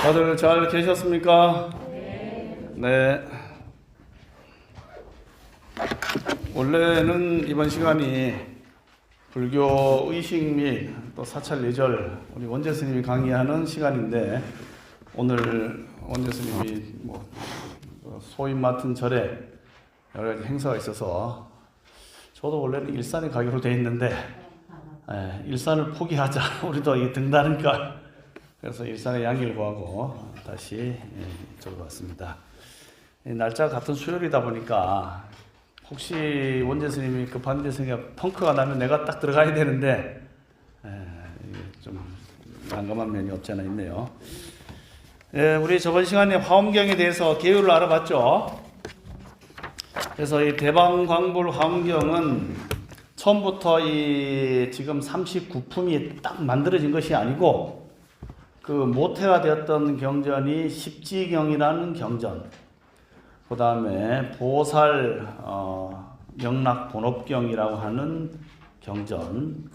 다들 잘 계셨습니까? 네. 원래는 이번 시간이 불교 의식 및 또 사찰 예절 우리 원재 스님이 강의하는 시간인데, 오늘 원재 스님이 소임 맡은 절에 여러 가지 행사가 있어서 저도 원래는 일산에 가기로 돼 있는데 일산을 포기하자. 우리도 이 등다니까. 그래서 일산에 양해를 구하고 다시 이쪽으로 왔습니다. 날짜가 같은 수요일이다 보니까 혹시 원재 스님이 급한 데 생각 펑크가 나면 내가 딱 들어가야 되는데 좀 난감한 면이 없지 않아 있네요. 우리 저번 시간에 화엄경에 대해서 개요를 알아봤죠. 그래서 이 대방광불 화엄경은 처음부터 이 지금 39품이 딱 만들어진 것이 아니고, 그 모태가 되었던 경전이 십지경이라는 경전, 그 다음에 보살 명락본업경이라고 하는 경전,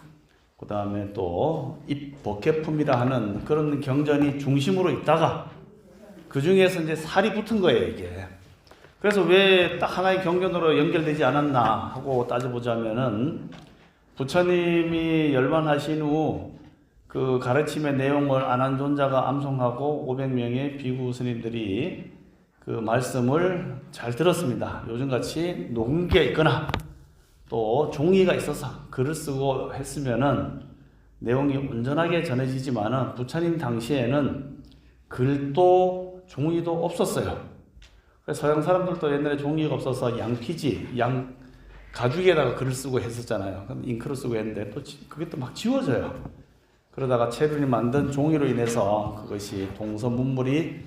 그 다음에 또 입법계품이라 하는 그런 경전이 중심으로 있다가 그 중에서 이제 살이 붙은 거예요, 이게. 그래서 왜 딱 하나의 경전으로 연결되지 않았나 하고 따져보자면은, 부처님이 열반하신 후 그 가르침의 내용을 안한존자가 암송하고 500명의 비구 스님들이 그 말씀을 잘 들었습니다. 요즘같이 녹은 게 있거나 또 종이가 있어서 글을 쓰고 했으면은 내용이 온전하게 전해지지만은, 부처님 당시에는 글도 종이도 없었어요. 그래서 서양 사람들도 옛날에 종이가 없어서 양피지, 양 가죽에다가 글을 쓰고 했었잖아요. 잉크를 쓰고 했는데 또 그게 또 막 지워져요. 그러다가 체륜이 만든 종이로 인해서 그것이 동서문물이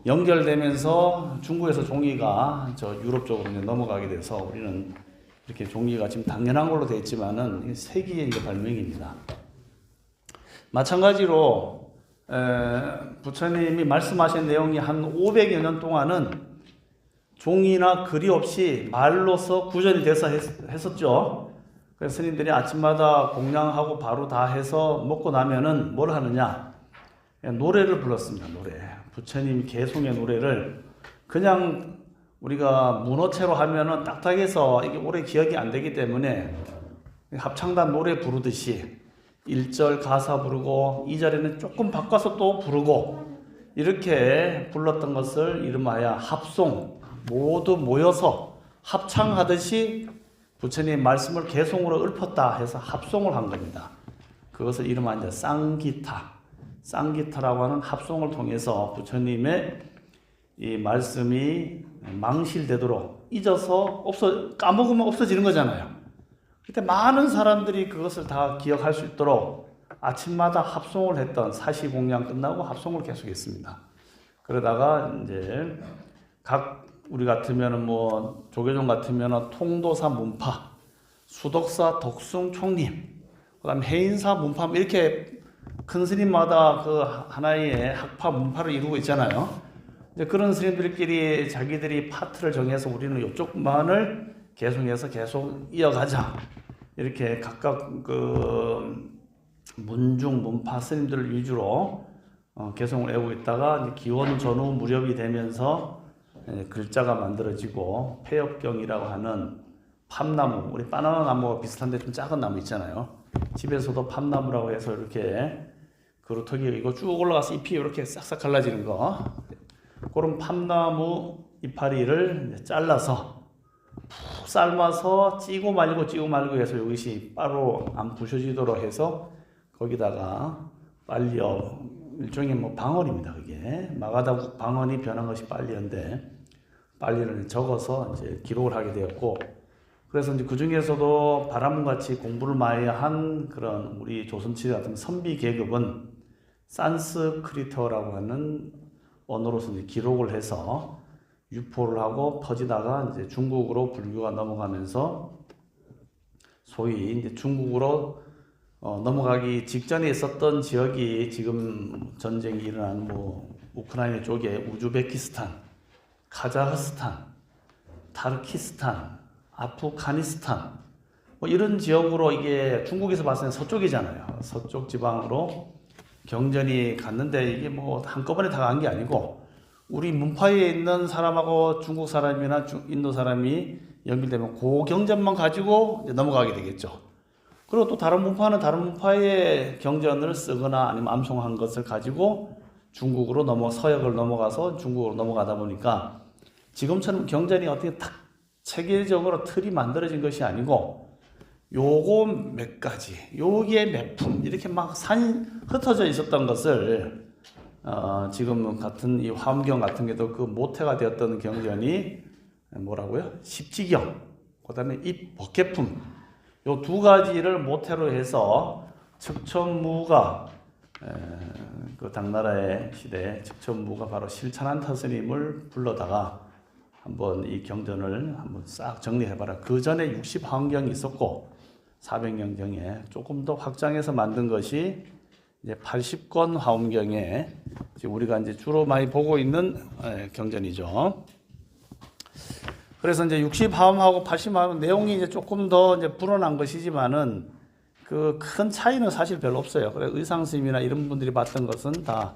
연결되면서 중국에서 종이가 저 유럽 쪽으로 넘어가게 돼서 우리는 이렇게 종이가 지금 당연한 걸로 되어 있지만은 세기의 이제 발명입니다. 마찬가지로 부처님이 말씀하신 내용이 한 500여 년 동안은 종이나 글이 없이 말로서 구전이 돼서 했었죠. 그래서 스님들이 아침마다 공양하고 바로 다 해서 먹고 나면은 뭘 하느냐? 노래를 불렀습니다. 노래. 부처님 개송의 노래를 그냥 우리가 문어체로 하면은 딱딱해서 이게 오래 기억이 안 되기 때문에 합창단 노래 부르듯이 1절 가사 부르고 2절에는 조금 바꿔서 또 부르고 이렇게 불렀던 것을 이름하여 합송, 모두 모여서 합창하듯이 부처님 말씀을 개송으로 읊었다 해서 합송을 한 겁니다. 그것을 이름하여 이제 쌍기타, 쌍기타라고 하는 합송을 통해서 부처님의 이 말씀이 망실되도록 잊어서 까먹으면 없어지는 거잖아요. 그때 많은 사람들이 그것을 다 기억할 수 있도록 아침마다 합송을 했던, 사시공양 끝나고 합송을 계속했습니다. 그러다가 이제 우리 같으면은 조계종 같으면은 통도사 문파, 수덕사 덕숭 총림, 그다음 해인사 문파, 이렇게 큰 스님마다 그 하나의 학파 문파를 이루고 있잖아요. 이제 그런 스님들끼리 자기들이 파트를 정해서 우리는 이쪽만을 개송해서 계속 이어가자. 이렇게 각각 그 문중 문파 스님들을 위주로 개송을 해오고 있다가 이제 기원 전후 무렵이 되면서 글자가 만들어지고 폐엽경이라고 하는 팜나무, 우리 바나나 나무와 비슷한데 좀 작은 나무 있잖아요. 집에서도 팜나무라고 해서 이렇게 그루터기 이거 쭉 올라가서 잎이 이렇게 싹싹 갈라지는 거, 그런 팜나무 이파리를 잘라서 푹 삶아서 찌고 말고 해서 이것이 바로 안 부셔지도록 해서 거기다가 빨려, 일종의 방언입니다. 그게 마가다국 방언이 변한 것이 빨리인데, 빨리를 적어서 이제 기록을 하게 되었고, 그래서 이제 그 중에서도 바람같이 공부를 많이 한 그런 우리 조선치대 같은 선비 계급은 산스크리트어라고 하는 언어로서 이제 기록을 해서 유포를 하고 퍼지다가 이제 중국으로 불교가 넘어가면서 소위 이제 중국으로 넘어가기 직전에 있었던 지역이 지금 전쟁이 일어난 우크라이나 쪽에 우즈베키스탄, 카자흐스탄, 타르키스탄, 아프가니스탄 이런 지역으로, 이게 중국에서 봤을 때 서쪽이잖아요. 서쪽 지방으로 경전이 갔는데 이게 뭐 한꺼번에 다 간 게 아니고 우리 문파에 있는 사람하고 중국 사람이나 인도 사람이 연결되면 그 경전만 가지고 이제 넘어가게 되겠죠. 그리고 또 다른 문파는 다른 문파의 경전을 쓰거나 아니면 암송한 것을 가지고 중국으로 서역을 넘어가서 중국으로 넘어가다 보니까 지금처럼 경전이 어떻게 딱 체계적으로 틀이 만들어진 것이 아니고 요거 몇 가지, 요게 몇 품 이렇게 막 흩어져 있었던 것을 지금 같은 이 화엄경 같은 게도 그 모태가 되었던 경전이 뭐라고요? 십지경, 그다음에 입법계품 요 두 가지를 모태로 해서 측천무가 그 당나라의 시대 측천무가 바로 실천한타 스님을 불러다가 한번 이 경전을 한번 싹 정리해봐라. 그 전에 60화엄경이 있었고 400년경에 조금 더 확장해서 만든 것이 이제 80권 화엄경에 우리가 이제 주로 많이 보고 있는 경전이죠. 그래서 이제 60화엄하고 80화엄 내용이 이제 조금 더 이제 불어난 것이지만은 그 큰 차이는 사실 별로 없어요. 그래서 의상스님이나 이런 분들이 봤던 것은 다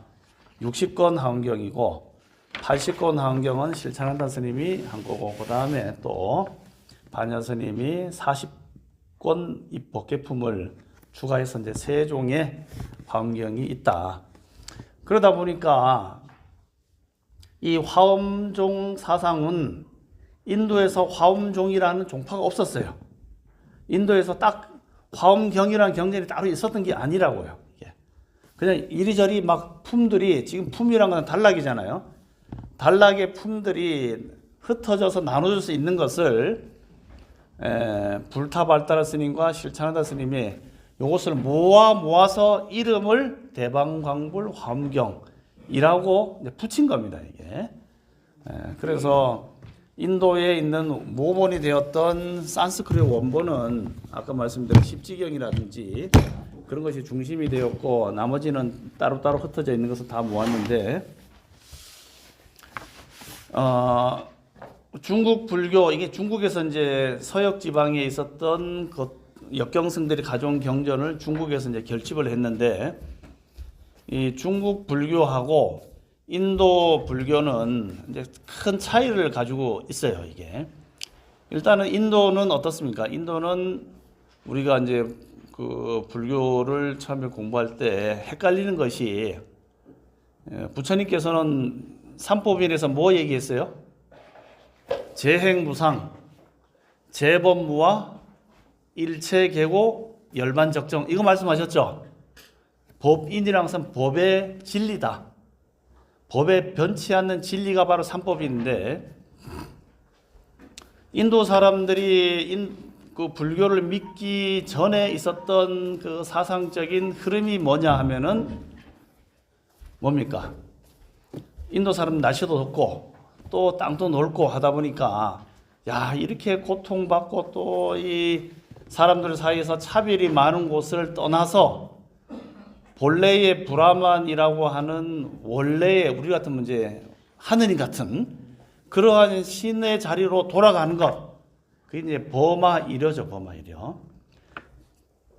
60권 화엄경이고 80권 화엄경은 실천한다 스님이 한 거고 그 다음에 또 반야 스님이 40권 입법계품을 추가해서 이제 세 종의 화엄경이 있다. 그러다 보니까 이 화엄종 사상은 인도에서 화엄종이라는 종파가 없었어요. 인도에서 딱 화엄경이라는 경전이 따로 있었던 게 아니라고요. 그냥 이리저리 막 품들이 지금 품이란 건 단락이잖아요. 단락의 품들이 흩어져서 나눠질 수 있는 것을 불타발따라 스님과 실천한다 스님이 이것을 모아서 이름을 대방광불 화엄경이라고 붙인 겁니다. 이게. 그래서 인도에 있는 모본이 되었던 산스크리트 원본은 아까 말씀드린 십지경이라든지 그런 것이 중심이 되었고 나머지는 따로따로 흩어져 있는 것을 다 모았는데 중국 불교 이게 중국에서 이제 서역 지방에 있었던 역경승들이 가져온 경전을 중국에서 이제 결집을 했는데 이 중국 불교하고 인도 불교는 이제 큰 차이를 가지고 있어요. 이게 일단은 인도는 어떻습니까? 인도는 우리가 이제 그 불교를 처음에 공부할 때 헷갈리는 것이 부처님께서는 삼법인에서 뭐 얘기했어요? 재행무상, 재법무와 일체계고 열반적정 이거 말씀하셨죠? 법인이란 것은 법의 진리다. 법에 변치 않는 진리가 바로 삼법인데 인도 사람들이 그 불교를 믿기 전에 있었던 그 사상적인 흐름이 뭐냐 하면은 뭡니까? 인도 사람 날씨도 덥고 또 땅도 넓고 하다 보니까 야 이렇게 고통받고 또 이 사람들 사이에서 차별이 많은 곳을 떠나서 본래의 브라만이라고 하는 원래의 우리 같은 이제 하느님 같은 그러한 신의 자리로 돌아가는 것 그게 이제 버마이려죠. 버마이려.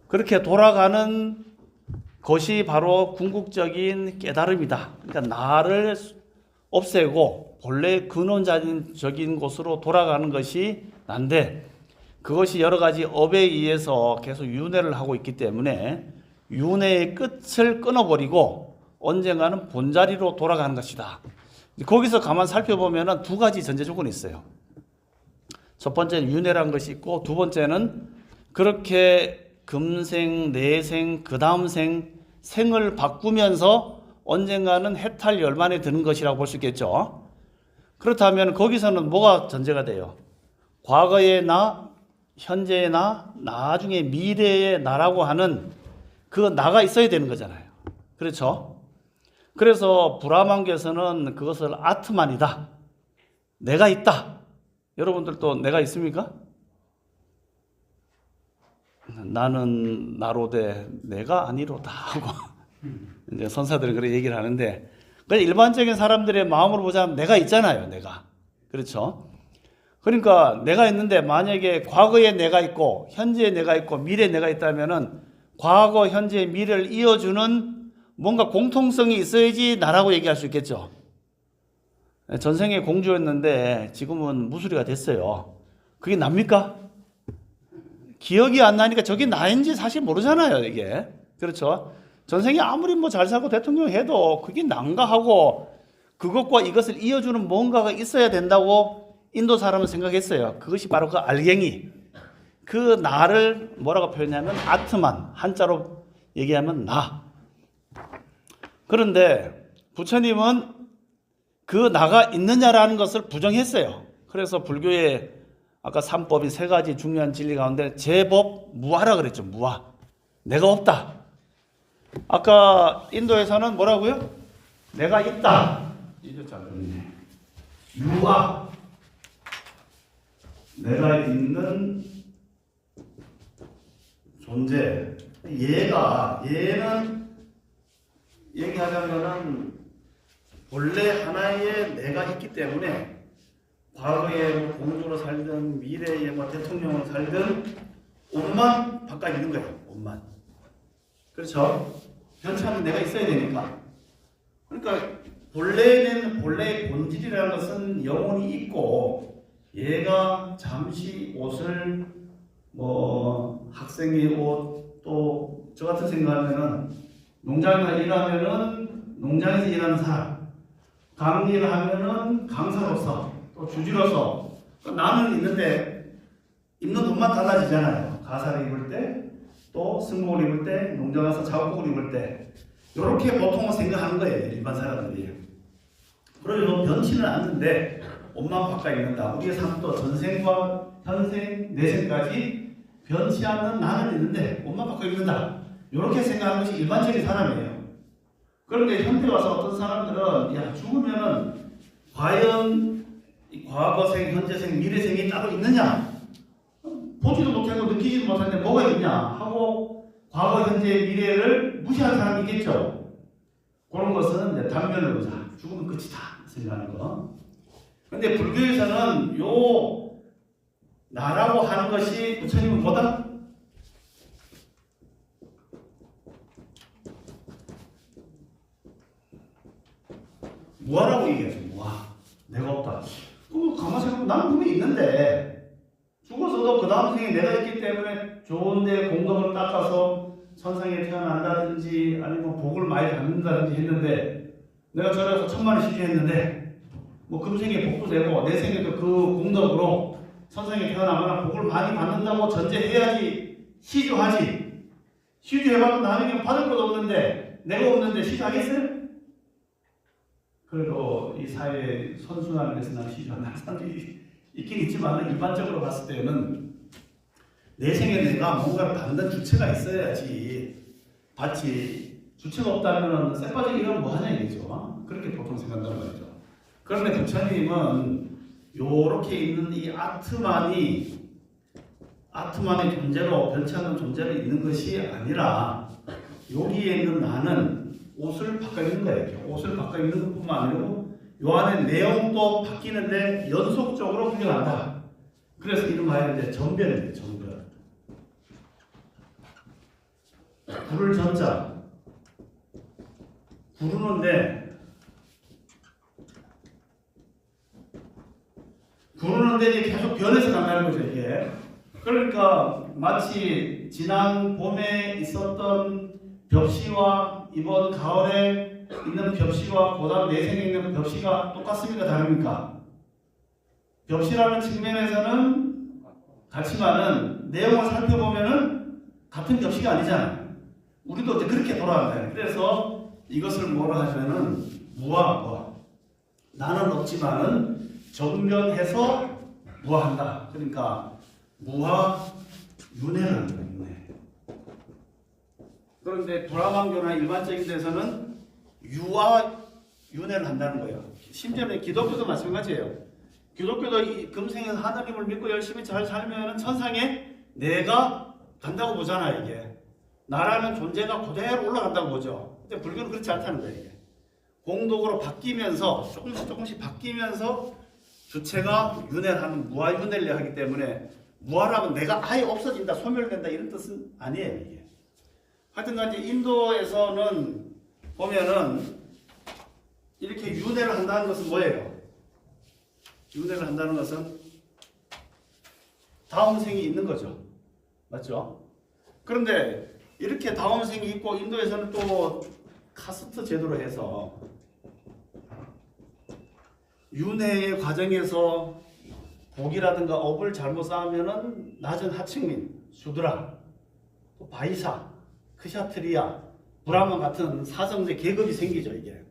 그렇게 돌아가는 것이 바로 궁극적인 깨달음이다. 그러니까 나를 없애고 본래 근원적인 곳으로 돌아가는 것이 난데 그것이 여러 가지 업에 의해서 계속 윤회를 하고 있기 때문에 윤회의 끝을 끊어버리고 언젠가는 본자리로 돌아가는 것이다. 거기서 가만 살펴보면 두 가지 전제 조건이 있어요. 첫 번째는 윤회라는 것이 있고 두 번째는 그렇게 금생, 내생, 그 다음 생을 바꾸면서 언젠가는 해탈 열반에 드는 것이라고 볼 수 있겠죠. 그렇다면 거기서는 뭐가 전제가 돼요? 과거의 나, 현재의 나, 나중에 미래의 나라고 하는 그 나가 있어야 되는 거잖아요. 그렇죠? 그래서 브라만교에서는 그것을 아트만이다. 내가 있다. 여러분들도 내가 있습니까? 나는 나로되 내가 아니로다 하고 이제 선사들은 그렇게 얘기를 하는데 일반적인 사람들의 마음으로 보자면 내가 있잖아요. 내가. 그렇죠? 그러니까 내가 있는데 만약에 과거에 내가 있고 현재에 내가 있고 미래에 내가 있다면은 과거, 현재, 미래를 이어주는 뭔가 공통성이 있어야지 나라고 얘기할 수 있겠죠. 전생에 공주였는데 지금은 무술이가 됐어요. 그게 납니까? 기억이 안 나니까 저게 나인지 사실 모르잖아요, 이게. 그렇죠? 전생에 아무리 뭐 잘 살고 대통령 해도 그게 난가 하고 그것과 이것을 이어주는 뭔가가 있어야 된다고 인도 사람은 생각했어요. 그것이 바로 그 알갱이. 그 나를 뭐라고 표현하면 아트만, 한자로 얘기하면 나. 그런데 부처님은 그 나가 있느냐라는 것을 부정했어요. 그래서 불교의 아까 삼법이 세 가지 중요한 진리 가운데 제법 무아라 그랬죠. 무아. 내가 없다. 아까 인도에서는 뭐라고요? 내가 있다. 이제 잘못네. 유아. 내가 있는 존재. 얘는 얘기하자면은 본래 하나의 내가 있기 때문에 과거에 뭐 공주로 살든 미래에 뭐 대통령으로 살든 옷만 바꿔 있는 거예요. 옷만. 그렇죠? 변치 않는 내가 있어야 되니까. 그러니까 본래의 본질이라는 것은 영혼이 있고 얘가 잠시 옷을 뭐 학생의 옷 또 저 같은 생각하면은 농장에서 일하면은 농장에서 일하는 사람 강의를 하면은 강사로서 또 주지로서 나는 있는데 입는 옷만 달라지잖아요. 가사를 입을 때 또 승복을 입을 때 농장 가서 작업복을 입을 때 이렇게 보통은 생각하는 거예요. 일반 사람들이. 그러면 변치는 않는데 옷만 바꿔 입는다. 우리의 삶도 전생과 현생, 내생까지 변치 않는 나는 있는데 옷만 바꿔 입는다. 이렇게 생각하는 것이 일반적인 사람이에요. 그런데 현대 와서 어떤 사람들은 야 죽으면은 과연 과거생, 현재생, 미래생이 따로 있느냐? 보지도 못하고 느끼지도 못하는데 뭐가 있냐? 하고 과거, 현재, 미래를 무시하는 사람이 있겠죠. 그런 것은 단면을 보자. 죽으면 끝이다 생각하는 거. 근데 불교에서는 요 나라고 하는 것이 부처님은 뭐다? 무아라고 얘기하죠. 무아. 내가 없다. 그럼 가만히 생각하면 나는 분명히 있는데 죽어서도 그 다음 생에 내가 있기 때문에 좋은데 공덕을 닦아서 천상에 태어난다든지 아니면 복을 많이 받는다든지 했는데 내가 저래서 천만을 시주했는데 뭐 금생에 복도 되고 내 생에도 그 공덕으로 천상에 태어나거나 복을 많이 받는다고 전제해야지 시주하지. 시주해봐도 나중에 받을 것도 없는데 내가 없는데 시주하겠어요? 그래도 이 사회의 선순환을 위해서 난 시주하는 사람들이 있긴 있지만 일반적으로 봤을 때는 내 생에 내가 뭔가를 받는 주체가 있어야지 받지. 주체가 없다면 쇠 빠지게 이러면 뭐하냐 이거죠. 그렇게 보통 생각한단 말이죠. 그런데 부처님은 요렇게 있는 이 아트만의 존재로 변치 않는 존재로 있는 것이 아니라 여기에 있는 나는 옷을 바꿔 입는 거예요. 옷을 바꿔 입는 것뿐만 아니고 요 안에 내용도 바뀌는데 연속적으로 훈련한다. 그래서 이름 하였는데 전변이에요. 전변. 구를 전자. 구르는데 이제 계속 변해서 간다는 거죠. 이게. 그러니까 마치 지난 봄에 있었던 벽시와 이번 가을에 있는 벽시와 그다음 내생에 있는 벽시가 똑같습니까? 다릅니까? 벽시라는 측면에서는 같지만은 내용을 살펴보면은 같은 벽시가 아니잖아요. 우리도 이제 그렇게 돌아간다. 그래서 이것을 뭐라 하냐면은 무아. 나는 없지만은 정변해서 무아한다. 그러니까 무아 윤회라는 거예요. 윤회. 그런데 브라만교나 일반적인 데서는 유아 윤회를 한다는 거예요. 심지어는 기독교도 마찬가지예요. 기독교도 이 금생에서 하나님을 믿고 열심히 잘 살면 천상에 내가 간다고 보잖아요. 이게 나라는 존재가 그대로 올라간다고 보죠. 근데 불교는 그렇지 않다는 거예요. 이게 공덕으로 바뀌면서 조금씩 바뀌면서 주체가 윤회를 하는 무아윤회를 하기 때문에 무아라면 내가 아예 없어진다, 소멸된다 이런 뜻은 아니에요. 이게 하여튼간 이제 인도에서는 보면은 이렇게 윤회를 한다는 것은 뭐예요? 윤회를 한다는 것은 다음 생이 있는 거죠. 맞죠? 그런데 이렇게 다음 생이 있고 인도에서는 또 카스트 제도로 해서 윤회의 과정에서 복이라든가 업을 잘못 쌓으면은 낮은 하층민, 슈드라, 또 바이사, 크샤트리아, 브라만 같은 사성제 계급이 생기죠, 이게.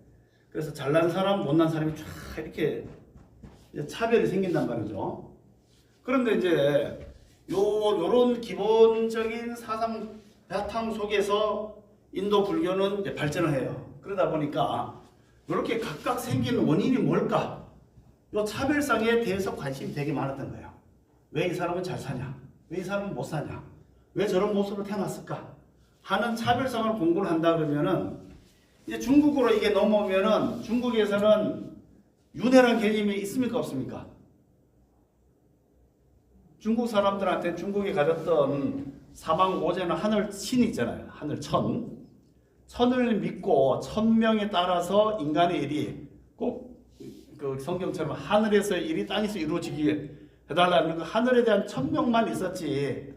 그래서 잘난 사람, 못난 사람이 쫙 이렇게 차별이 생긴단 말이죠. 그런데 이제 요런 기본적인 사상 바탕 속에서 인도 불교는 이제 발전을 해요. 그러다 보니까 이렇게 각각 생긴 원인이 뭘까? 요 차별상에 대해서 관심이 되게 많았던 거예요. 왜 이 사람은 잘 사냐? 왜 이 사람은 못 사냐? 왜 저런 모습으로 태어났을까? 하는 차별성을 공부를 한다 그러면은 이제 중국으로 이게 넘어오면은 중국에서는 윤회라는 개념이 있습니까? 없습니까? 중국 사람들한테 중국이 가졌던 사방오제는 하늘 신이 있잖아요. 하늘 천. 천을 믿고 천명에 따라서 인간의 일이 꼭 그 성경처럼 하늘에서 일이 땅에서 이루어지게 해달라는 그 하늘에 대한 천명만 있었지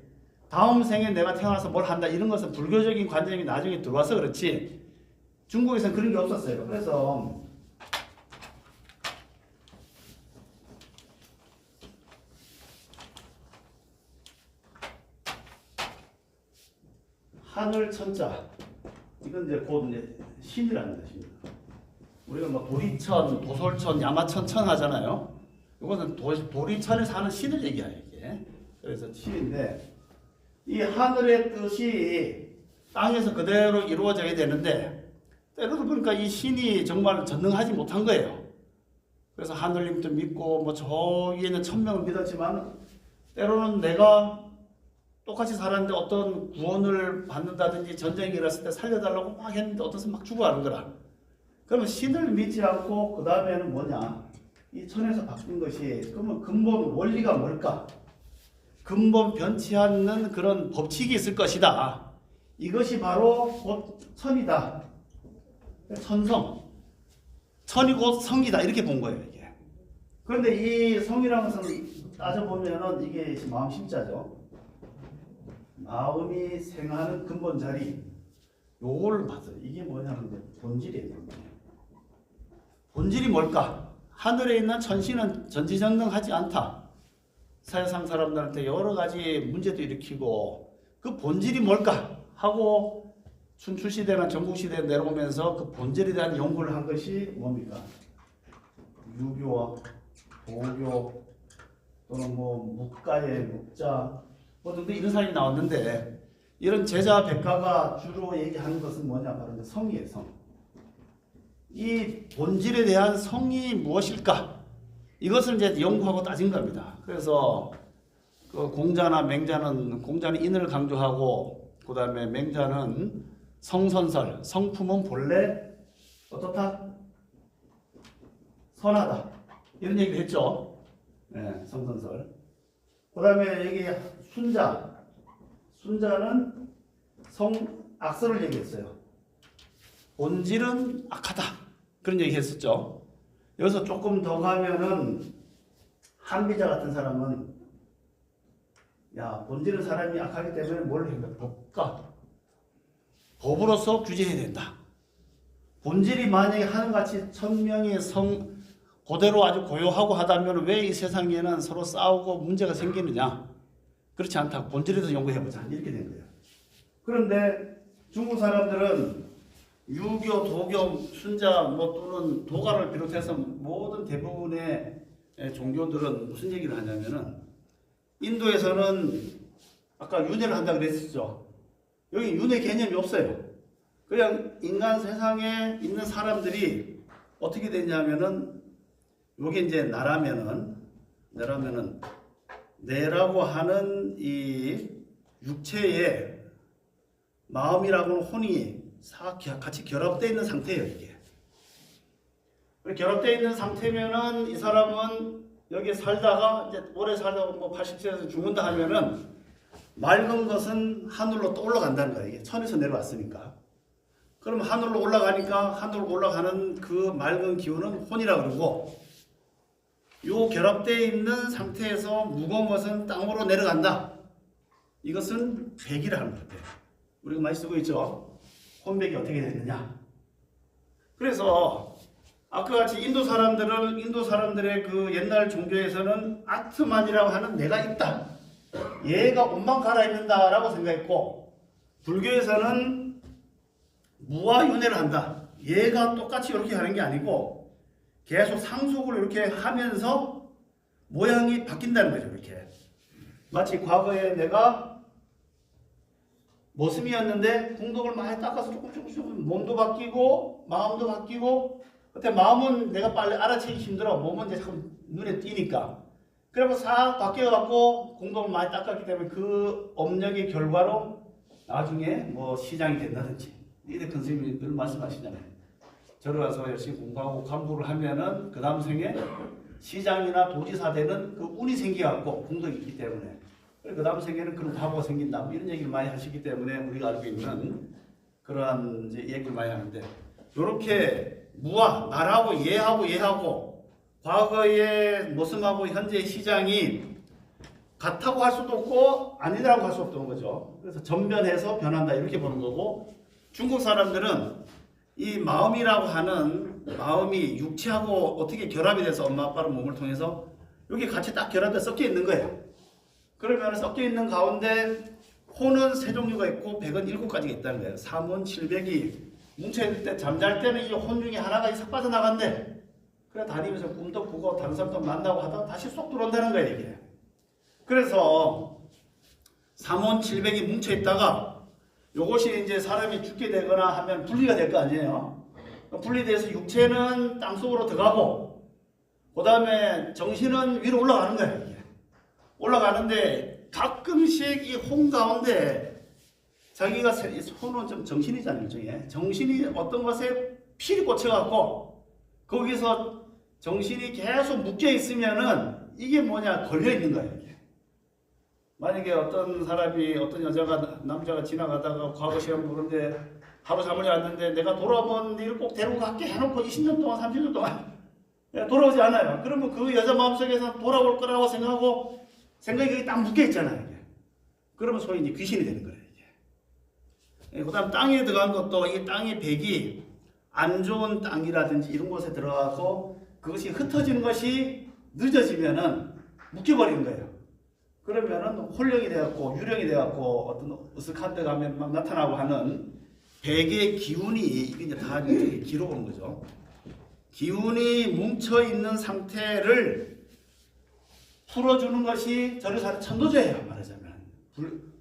다음 생에 내가 태어나서 뭘 한다 이런 것은 불교적인 관점이 나중에 들어와서 그렇지 중국에서는 그런 게 없었어요. 그래서 하늘 천자 이건 이제 곧 이제 신이랍니다. 신. 우리가 뭐 도리천, 도솔천, 야마천천 하잖아요. 이거는 도리천에 사는 신을 얘기해요, 이게. 그래서 신인데 이 하늘의 뜻이 땅에서 그대로 이루어져야 되는데 때로도 보니까 이 신이 정말 전능하지 못한 거예요. 그래서 하늘님도 믿고 뭐 저기에는 천명을 믿었지만 때로는 내가 똑같이 살았는데 어떤 구원을 받는다든지 전쟁이 일어났을 때 살려달라고 막 했는데 어떤 사람 막 죽어가는 거라. 그러면 신을 믿지 않고 그 다음에는 뭐냐? 이 천에서 바뀐 것이 그러면 근본 원리가 뭘까? 근본 변치 않는 그런 법칙이 있을 것이다. 이것이 바로 곧 천이다. 천성. 천이 곧 성이다. 이렇게 본 거예요, 이게. 그런데 이 성이라는 것은 따져보면은 이게 마음 심자죠. 마음이 생하는 근본 자리. 요걸 봤어요. 이게 뭐냐면 본질이에요. 본질이 뭘까? 하늘에 있는 천신은 전지전능하지 않다. 세상 사람들한테 여러 가지 문제도 일으키고 그 본질이 뭘까? 하고 춘추시대나 전국시대에 내려오면서 그 본질에 대한 연구를 한 것이 뭡니까? 유교와 도교 또는 뭐 묵가의 묵자 뭐 등등 이런 사람이 나왔는데 이런 제자 백가가 주로 얘기하는 것은 뭐냐? 바로 성이에요, 성. 이 본질에 대한 성이 무엇일까? 이것을 이제 연구하고 따진 겁니다. 그래서 그 공자나 맹자는 공자는 인을 강조하고 그 다음에 맹자는 성선설, 성품은 본래 어떻다? 선하다. 이런 얘기를 했죠. 네, 성선설. 그 다음에 여기 순자는 악설을 얘기했어요. 본질은 악하다. 그런 얘기 했었죠. 여기서 조금 더 가면은 한비자 같은 사람은 야 본질은 사람이 악하기 때문에 뭘 해야 법과 법으로서 규제해야 된다. 본질이 만약에 하늘같이 천명의 성 그대로 아주 고요하고 하다면 왜 이 세상에는 서로 싸우고 문제가 생기느냐? 그렇지 않다. 본질에 대해서 연구해보자. 이렇게 된 거예요. 그런데 중국 사람들은 유교, 도교, 순자 뭐 또는 도가를 비롯해서 모든 대부분의 종교들은 무슨 얘기를 하냐면은 인도에서는 아까 윤회를 한다고 그랬었죠. 여기 윤회 개념이 없어요. 그냥 인간 세상에 있는 사람들이 어떻게 되냐면은 요게 이제 나라면은 내라고 하는 이 육체에 마음이라고는 혼이 같이 결합되어 있는 상태예요, 이게. 결합되어 있는 상태면은 이 사람은 여기 살다가 이제 오래 살다가 뭐 80세에서 죽는다 하면은 맑은 것은 하늘로 또 올라간다는 거예요. 이게 천에서 내려왔으니까. 그럼 하늘로 올라가니까 하늘로 올라가는 그 맑은 기운은 혼이라 그러고, 요 결합되어 있는 상태에서 무거운 것은 땅으로 내려간다. 이것은 백이라 하는 거예요. 우리가 많이 쓰고 있죠. 혼백이 어떻게 됐느냐. 그래서 아까 같이 인도 사람들의 그 옛날 종교에서는 아트만이라고 하는 내가 있다. 얘가 옷만 갈아입는다라고 생각했고, 불교에서는 무와 윤회를 한다. 얘가 똑같이 이렇게 하는 게 아니고 계속 상속을 이렇게 하면서 모양이 바뀐다는 거죠. 이렇게 마치 과거에 내가 모습이었는데 궁덕을 많이 닦아서 조금 몸도 바뀌고 마음도 바뀌고, 그때 마음은 내가 빨리 알아채기 힘들어. 몸은 이제 자꾸 눈에 띄니까. 그래서 싹 바뀌어갖고 궁덕을 많이 닦았기 때문에 그 업력의 결과로 나중에 뭐 시장이 된다든지, 이래 큰 스님이 늘 말씀하시잖아요. 저를 가서 열심히 공부하고 간부를 하면은 그 다음 생에 시장이나 도지사 되는 그 운이 생겨갖고 궁덕이 있기 때문에, 그 다음 생에는 그런 과거가 생긴다. 뭐 이런 얘기를 많이 하시기 때문에 우리가 알고 있는 그러한 이제 얘기를 많이 하는데, 이렇게 무와 나라고 얘하고 과거의 모습하고 현재의 시장이 같다고 할 수도 없고 아니라고 할 수 없다는 거죠. 그래서 전변해서 변한다 이렇게 보는 거고, 중국 사람들은 이 마음이라고 하는 마음이 육체하고 어떻게 결합이 돼서 엄마 아빠의 몸을 통해서 여기 같이 딱 결합돼 섞여 있는 거예요. 그러면 섞여 있는 가운데 혼은 세 종류가 있고 백은 7가지가 있다는 거예요. 삼혼 칠백이 뭉쳐있을 때 잠잘 때는 이 혼 중에 하나가 싹 빠져나간대. 그래 다니면서 꿈도 꾸고 다른 사람도 만나고 하다가 다시 쏙 들어온다는 거예요 이게. 그래서 삼혼 칠백이 뭉쳐있다가 요것이 이제 사람이 죽게 되거나 하면 분리가 될 거 아니에요. 분리돼서 육체는 땅속으로 들어가고 그 다음에 정신은 위로 올라가는 거예요. 이게. 올라가는데 가끔씩 이 혼 가운데 자기가 손은 좀 정신이잖아요. 일종의 정신이 어떤 것에 필이 꽂혀갖고 거기서 정신이 계속 묶여 있으면은 이게 뭐냐 걸려 있는 거예요. 이게. 만약에 어떤 사람이 어떤 여자가 남자가 지나가다가 과거 시험 보는데 하루 잠을 잤는데 내가 돌아온 일을 꼭 데리고 갈게 해놓고 20년 동안 30년 동안 돌아오지 않아요. 그러면 그 여자 마음속에서 돌아올 거라고 생각하고 생각이 거기 딱 묶여 있잖아요. 이게. 그러면 소위 이제 귀신이 되는 거예요. 이게. 그 다음 땅에 들어간 것도 이 땅의 백이 안 좋은 땅이라든지 이런 곳에 들어가서 그것이 흩어지는 것이 늦어지면은 묶여버리는 거예요. 그러면은 홀령이 돼갖고 유령이 돼갖고 어떤 으슥한 데 가면 막 나타나고 하는 백의 기운이 이게 이제 다 기록 오는 거죠. 기운이 뭉쳐 있는 상태를 풀어주는 것이 저를 사는 천도제예요. 말하자면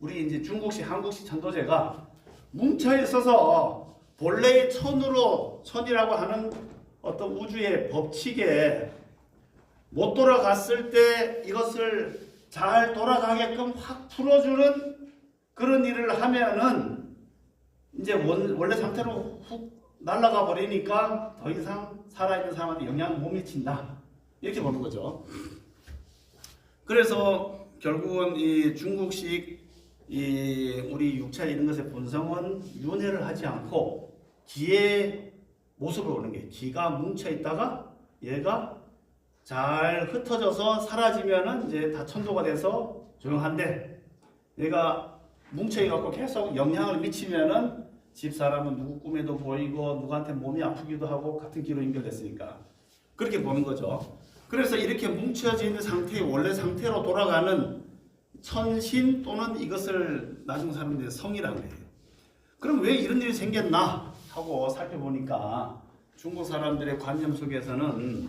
우리 이제 중국식 한국식 천도제가 뭉쳐 있어서 본래의 천이라고 하는 어떤 우주의 법칙에 못 돌아갔을 때 이것을 잘 돌아가게끔 확 풀어주는 그런 일을 하면은 이제 원래 상태로 훅 날아가 버리니까 더 이상 살아있는 사람한테 영향을 못 미친다. 이렇게 보는 거죠. 그래서 결국은 이 중국식 우리 육체 이런 것의 본성은 윤회를 하지 않고 기의 모습으로 오는 게, 기가 뭉쳐 있다가 얘가 잘 흩어져서 사라지면은 이제 다 천도가 돼서 조용한데, 얘가 뭉쳐있갖고 계속 영향을 미치면은 집사람은 누구 꿈에도 보이고 누구한테 몸이 아프기도 하고 같은 기로 연결됐으니까 그렇게 보는 거죠. 그래서 이렇게 뭉쳐져 있는 상태의 원래 상태로 돌아가는 천신 또는 이것을 나중 사람들이 성이라고 해요. 그럼 왜 이런 일이 생겼나 하고 살펴보니까 중국 사람들의 관념 속에서는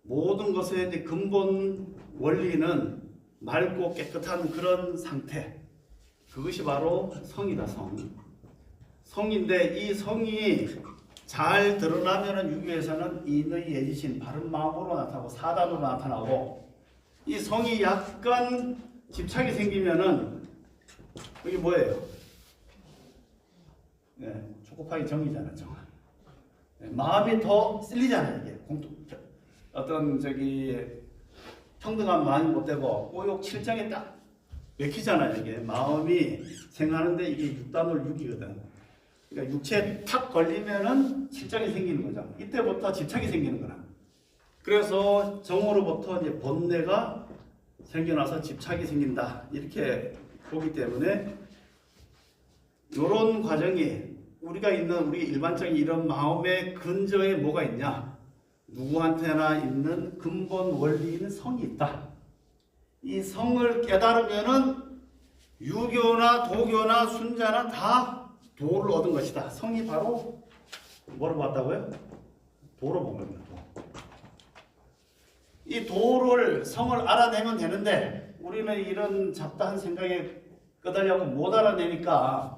모든 것의 이제 근본 원리는 맑고 깨끗한 그런 상태, 그것이 바로 성이다. 성인데 이 성이 잘 드러나면은 유교에서는 인의 예지신 바른 마음으로 나타나고 사단으로 나타나고, 이 성이 약간 집착이 생기면은 이게 뭐예요? 네, 초코파이 정이잖아요. 정. 네, 마음이 더 쓸리잖아요. 이게 어떤 평등한 마음이 못 되고 오욕 칠정에 딱 맥히잖아요. 이게 마음이 생하는데 이게 6단월 6이거든. 그러니까 육체에 탁 걸리면은 실정이 생기는 거죠. 이때부터 집착이 생기는 거라. 그래서 정으로부터 이제 본내가 생겨나서 집착이 생긴다. 이렇게 보기 때문에 이런 과정이 우리가 있는 우리 일반적인 이런 마음의 근저에 뭐가 있냐? 누구한테나 있는 근본 원리인 성이 있다. 이 성을 깨달으면은 유교나 도교나 순자나 다 도를 얻은 것이다. 성이 바로 뭐로 봤다고요? 도로 본 겁니다. 이 도를 성을 알아내면 되는데 우리는 이런 잡다한 생각에 끄달려고 못 알아내니까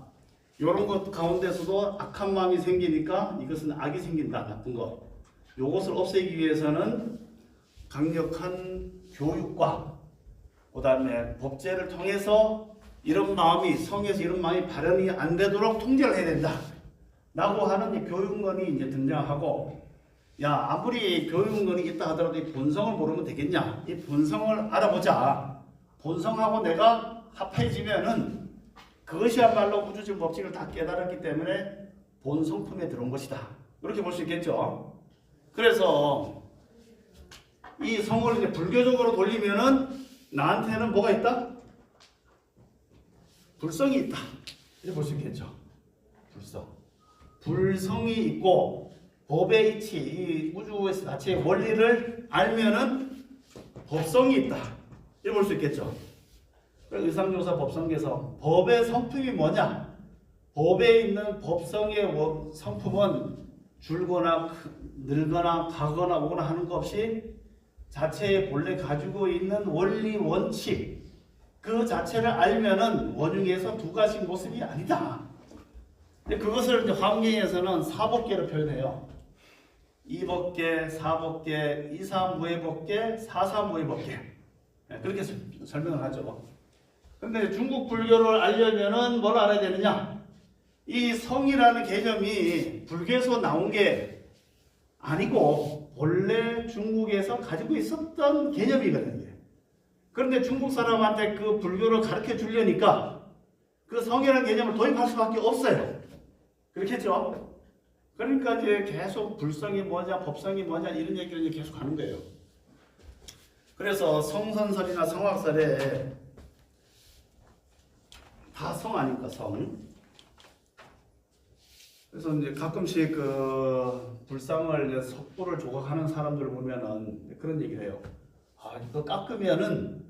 이런 것 가운데서도 악한 마음이 생기니까 이것은 악이 생긴다. 나쁜 것. 이것을 없애기 위해서는 강력한 교육과 그 다음에 법제를 통해서 이런 마음이 성에서 이런 마음이 발현이 안 되도록 통제를 해야 된다. 라고 하는 이 교육론이 이제 등장하고 야 아무리 교육론이 있다 하더라도 이 본성을 모르면 되겠냐. 이 본성을 알아보자. 본성하고 내가 합해지면은 그것이야말로 우주적 법칙을 다 깨달았기 때문에 본성품에 들어온 것이다. 이렇게 볼 수 있겠죠. 그래서 이 성을 이제 불교적으로 돌리면은 나한테는 뭐가 있다? 불성이 있다. 이렇게 볼 수 있겠죠. 불성. 불성이 있고 법의 이치, 이 우주 자체의 원리를 알면은 법성이 있다. 이렇게 볼 수 있겠죠. 의상조사 법성계에서 법의 성품이 뭐냐? 법에 있는 법성의 성품은 줄거나 늘거나 가거나 오거나 하는 것 없이 자체의 본래 가지고 있는 원리 원칙 그 자체를 알면은 원흉에서 두 가지 모습이 아니다. 그것을 이제 화엄경에서는 사법계로 표현해요. 이법계, 사법계, 이사무해법계, 사사무해법계 그렇게 설명을 하죠. 근데 중국 불교를 알려면은 뭘 알아야 되느냐? 이 성이라는 개념이 불교에서 나온 게 아니고 본래 중국에서 가지고 있었던 개념이거든요. 그런데 중국 사람한테 그 불교를 가르쳐 주려니까 그 성이라는 개념을 도입할 수밖에 없어요. 그렇겠죠? 그러니까 이제 계속 불성이 뭐냐, 법성이 뭐냐 이런 얘기를 이제 계속 하는 거예요. 그래서 성선설이나 성학설에 다 성 아닙니까, 성. 그래서 이제 가끔씩 그 불상을 이제 석불을 조각하는 사람들 보면은 그런 얘기를 해요. 아, 이거 깎으면은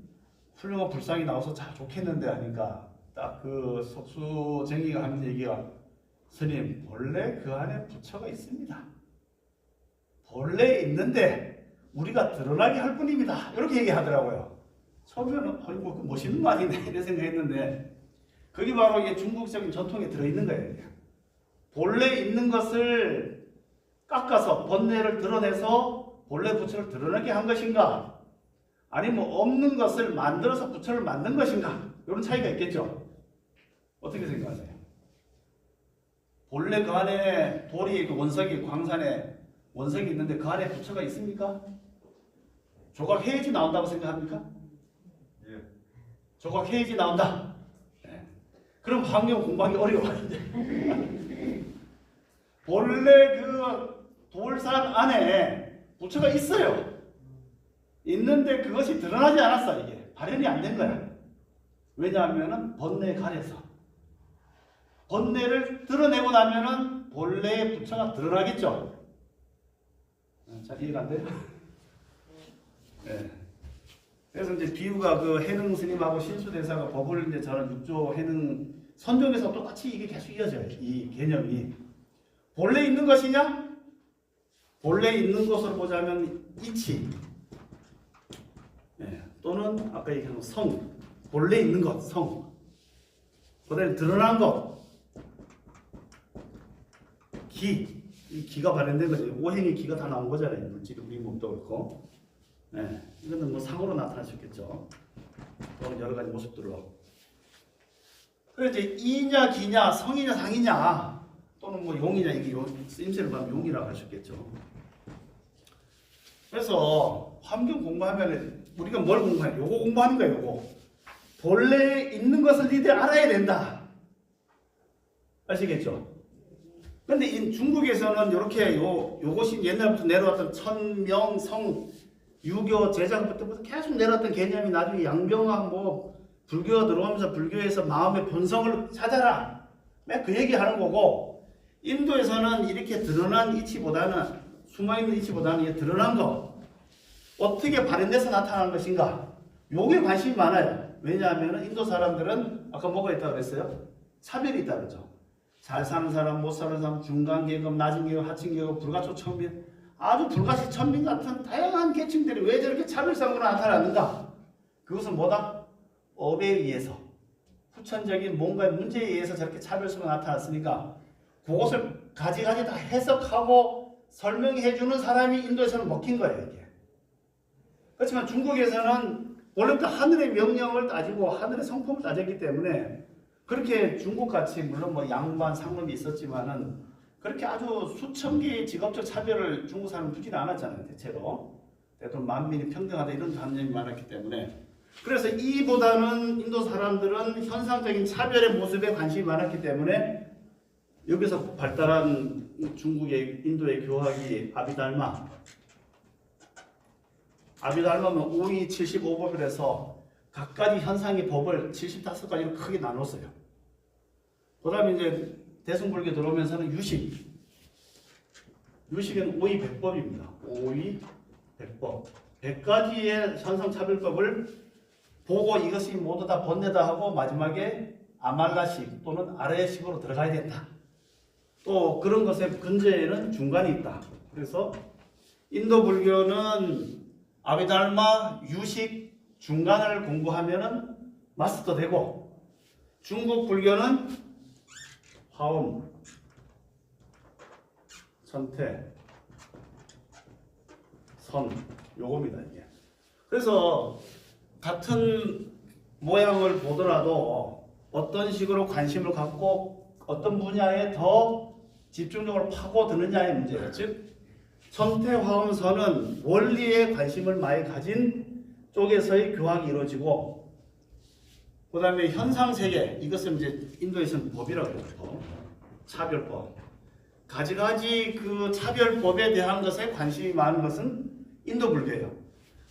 훌륭한 불상이 나와서 잘 좋겠는데 하니까 딱 그 석수쟁이가 하는 얘기가 스님, 본래 그 안에 부처가 있습니다. 본래 있는데 우리가 드러나게 할 뿐입니다. 이렇게 얘기하더라고요. 처음에는 아이고 멋있는 말이네 이런 생각했는데 그게 바로 이게 중국적인 전통에 들어있는 거예요. 본래 있는 것을 깎아서 본래를 드러내서 본래 부처를 드러나게 한 것인가? 아니면 없는 것을 만들어서 부처를 만든 것인가? 이런 차이가 있겠죠. 어떻게 생각하세요? 본래 그 안에 돌이 원석이 광산에 원석이 있는데 그 안에 부처가 있습니까? 조각 해야지 나온다고 생각합니까? 예. 조각 해야지 나온다. 그럼 환경 공부하기 어려워요. 본래 그 돌산 안에 부처가 있어요. 있는데 그것이 드러나지 않았어. 이게 발현이 안 된 거야. 왜냐하면은 번뇌에 가려서 번뇌를 드러내고 나면은 본래의 부처가 드러나겠죠. 잘 이해가 안 돼요? 네. 그래서 이제 비유가 그 해능 스님하고 신수대사가 법을 이제 저는 육조 해능 선종에서 똑같이 이게 계속 이어져요. 이 개념이 본래 있는 것이냐? 본래 있는 것으로 보자면 이치, 네. 또는 아까 얘기한 성, 본래 있는 것, 성. 그다음에 드러난 것, 기, 이 기가 발현된 거죠. 오행의 기가 다 나온 거잖아요. 물질이 우리 몸도 그렇고. 네, 이거는 뭐 상으로 나타날 수 있겠죠. 또는 여러 가지 모습들로. 그래서 이제 이냐 기냐 성이냐 상이냐 또는 뭐 용이냐 이게 쓰임새를 보면 용이라고 할 수 있겠죠. 그래서 환경 공부하면 우리가 뭘 공부해? 요거 공부하는 거예요. 요거 본래 있는 것을 니들 알아야 된다. 아시겠죠? 근데 이 중국에서는 이렇게 요것이 옛날부터 내려왔던 천명, 성, 유교, 제자부터 계속 내려왔던 개념이 나중에 양병학 뭐 불교가 들어오면서 불교에서 마음의 본성을 찾아라. 맨 그 얘기하는 거고, 인도에서는 이렇게 드러난 이치보다는 숨어있는 이치보다는 이 드러난 거 어떻게 발현돼서 나타나는 것인가, 요게 관심이 많아요. 왜냐하면 인도 사람들은 아까 뭐가 있다고 그랬어요? 차별이 있다고 그랬죠. 잘 사는 사람, 못 사는 사람, 중간 계급, 낮은 계급, 하층 계급, 불가초 천민, 아주 불가시 천민 같은 다양한 계층들이 왜 저렇게 차별성으로 나타나는가? 그것은 뭐다? 업에 의해서, 후천적인 뭔가의 문제에 의해서 저렇게 차별성이 나타났으니까 그것을 가지가지 다 해석하고 설명해주는 사람이 인도에서는 먹힌 거예요, 이게. 그렇지만 중국에서는 원래부터 하늘의 명령을 따지고 하늘의 성품을 따졌기 때문에 그렇게 중국같이 물론 뭐 양반 상놈이 있었지만은 그렇게 아주 수천 개의 직업적 차별을 중국 사람은 두지는 않았잖아요, 대체로. 대부분 만민이 평등하다 이런 관념이 많았기 때문에. 그래서 이보다는 인도 사람들은 현상적인 차별의 모습에 관심이 많았기 때문에 여기서 발달한 중국의 인도의 교학이 아비달마. 아비달마는 5위 75법이라서 각가지 현상의 법을 75가지로 크게 나눴어요. 그 다음에 이제 대승불교 들어오면서는 유식. 유식은 5위 100법입니다. 5위 100법. 100가지의 현상차별법을 보고 이것이 모두 다 번뇌다 하고 마지막에 아말라식 또는 아래식으로 들어가야 된다. 또 그런 것의 근저에는 중간이 있다. 그래서 인도 불교는 아비달마, 유식, 중간을 공부하면은 마스터 되고, 중국 불교는 화엄, 선태, 선, 요겁니다, 이게. 그래서 같은 모양을 보더라도 어떤 식으로 관심을 갖고 어떤 분야에 더 집중적으로 파고드느냐의 문제예요. 즉 선태, 화엄, 선은 원리에 관심을 많이 가진 쪽에서의 교학이 이루어지고, 그 다음에 현상세계, 이것은 이제 인도에서는 법이라고 그러죠. 차별법. 가지가지 그 차별법에 대한 것에 관심이 많은 것은 인도 불교예요.